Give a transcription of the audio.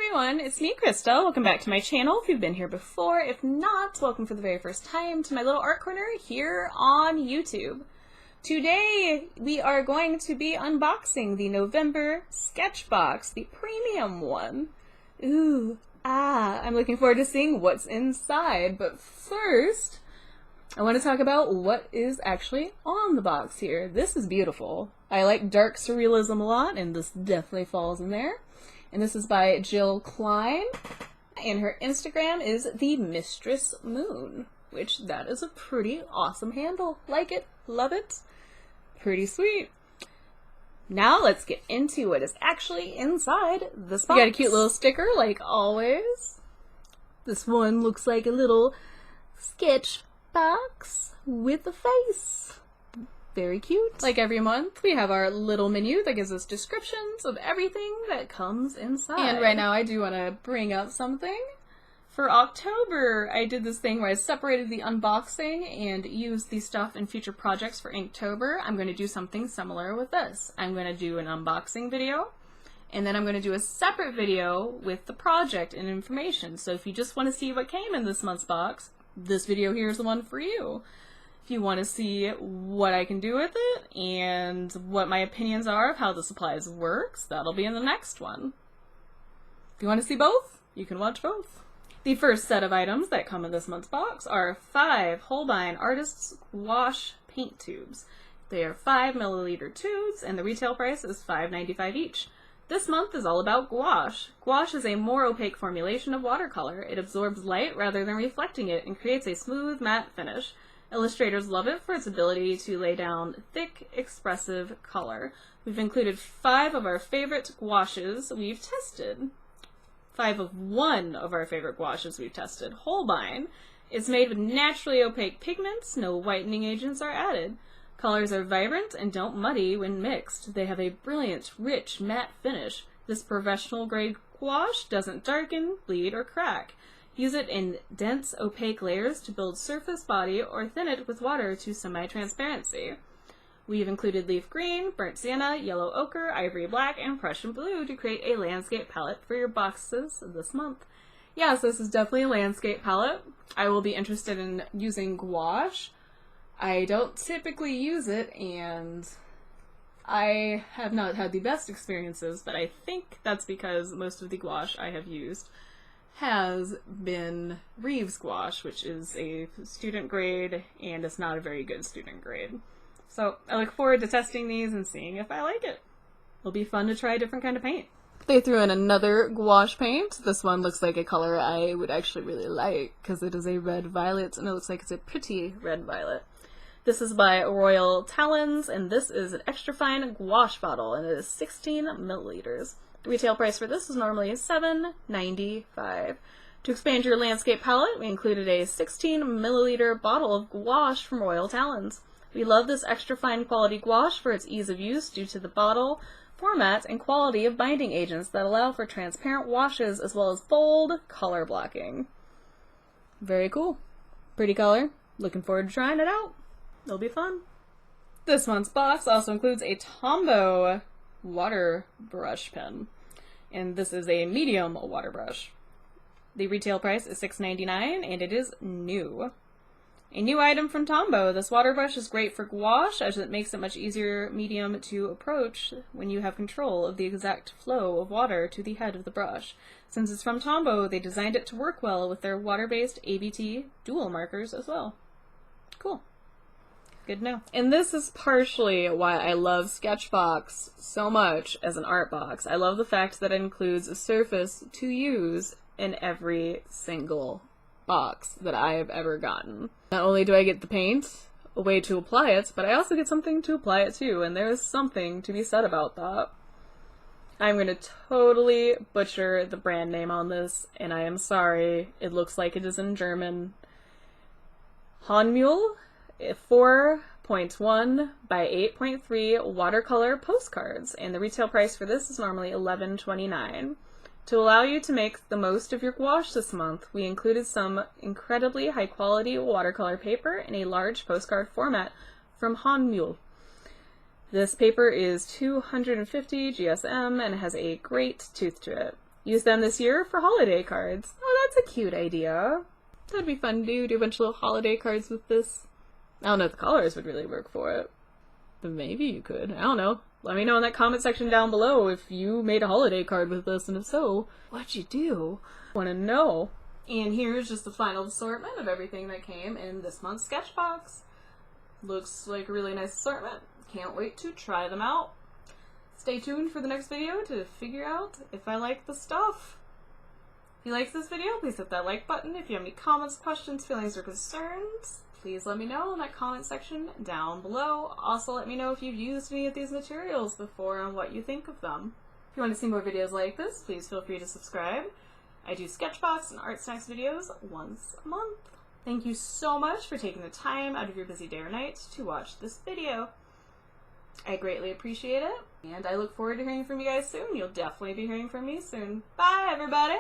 everyone, it's me, Krista. Welcome back to my channel if you've been here before. If not, welcome for the very first time to my little art corner here on YouTube. Today, we are going to be unboxing the November SketchBox, the premium one. I'm looking forward to seeing what's inside, but first, I want to talk about what is actually on the box here. This is beautiful. I like dark surrealism a lot, and this definitely falls in there. And this is by Jill Klein, and her Instagram is the Mistress Moon, which that is a pretty awesome handle. Like it, love it, pretty sweet. Now let's get into what is actually inside this box. We got a cute little sticker, like always. This one looks like a little sketch box with a face. Very cute. Like every month, we have our little menu that gives us descriptions of everything that comes inside. And right now I do want to bring up something. For October, I did this thing where I separated the unboxing and used the stuff in future projects for Inktober. I'm going to do something similar with this. I'm going to do an unboxing video, and then I'm going to do a separate video with the project and information. So if you just want to see what came in this month's box, this video here is the one for you. If you want to see what I can do with it and what my opinions are of how the supplies works, that'll be in the next one. If you want to see both, you can watch both. The first set of items that come in this month's box are 5 Holbein Artist's Gouache paint tubes. They are 5 milliliter tubes, and the retail price is $5.95 each. This month is all about gouache. Gouache is a more opaque formulation of watercolor. It absorbs light rather than reflecting it and creates a smooth, matte finish. Illustrators love it for its ability to lay down thick, expressive color. We've included 5 of our favorite gouaches we've tested. 5 of one of our favorite gouaches we've tested. Holbein is made with naturally opaque pigments. No whitening agents are added. Colors are vibrant and don't muddy when mixed. They have a brilliant, rich, matte finish. This professional-grade gouache doesn't darken, bleed, or crack. Use it in dense, opaque layers to build surface body or thin it with water to semi-transparency. We've included leaf green, burnt sienna, yellow ochre, ivory black, and Prussian blue to create a landscape palette for your boxes this month. Yes, this is definitely a landscape palette. I will be interested in using gouache. I don't typically use it, and I have not had the best experiences, but I think that's because most of the gouache I have used has been Reeves gouache, which is a student grade, and it's not a very good student grade. So I look forward to testing these and seeing if I like it. It'll be fun to try a different kind of paint. They threw in another gouache paint. This one looks like a color I would actually really like, because it is a red violet, and it looks like it's a pretty red violet. This is by Royal Talons, and this is an extra fine gouache bottle, and it is 16 milliliters. The retail price for this is normally $7.95. To expand your landscape palette, we included a 16 milliliter bottle of gouache from Royal Talons. We love this extra fine quality gouache for its ease of use due to the bottle, format, and quality of binding agents that allow for transparent washes as well as bold color blocking. Very cool. Pretty color. Looking forward to trying it out. It'll be fun. This month's box also includes a Tombow water brush pen, and this is a medium water brush. The retail price is $6.99, and it is new. A new item from Tombow. This water brush is great for gouache as it makes it much easier medium to approach when you have control of the exact flow of water to the head of the brush. Since it's from Tombow, they designed it to work well with their water-based ABT dual markers as well. Cool. Good to know. And this is partially why I love SketchBox so much as an art box. I love the fact that it includes a surface to use in every single box that I have ever gotten. Not only do I get the paint, a way to apply it, but I also get something to apply it to, and there's something to be said about that. I'm going to totally butcher the brand name on this, and I am sorry. It looks like it is in German. Holbein 4.1 by 8.3 Watercolor Postcards, and the retail price for this is normally $11.29. To allow you to make the most of your gouache this month, we included some incredibly high-quality watercolor paper in a large postcard format from Holbein. This paper is 250 GSM and has a great tooth to it. use them this year for holiday cards. Oh, that's a cute idea. That'd be fun to do a bunch of little holiday cards with this. I don't know if the colors would really work for it, but maybe you could. I don't know. Let me know in that comment section down below if you made a holiday card with this, and if so, what'd you do? I want to know. And here's just the final assortment of everything that came in this month's Sketchbox. Looks like a really nice assortment. Can't wait to try them out. Stay tuned for the next video to figure out if I like the stuff. If you liked this video, please hit that like button. If you have any comments, questions, feelings, or concerns, please let me know in that comment section down below. Also, let me know if you've used any of these materials before and what you think of them. If you want to see more videos like this, please feel free to subscribe. I do Sketchbox and Art Snacks videos once a month. Thank you so much for taking the time out of your busy day or night to watch this video. I greatly appreciate it, and I look forward to hearing from you guys soon. You'll definitely be hearing from me soon. Bye, everybody!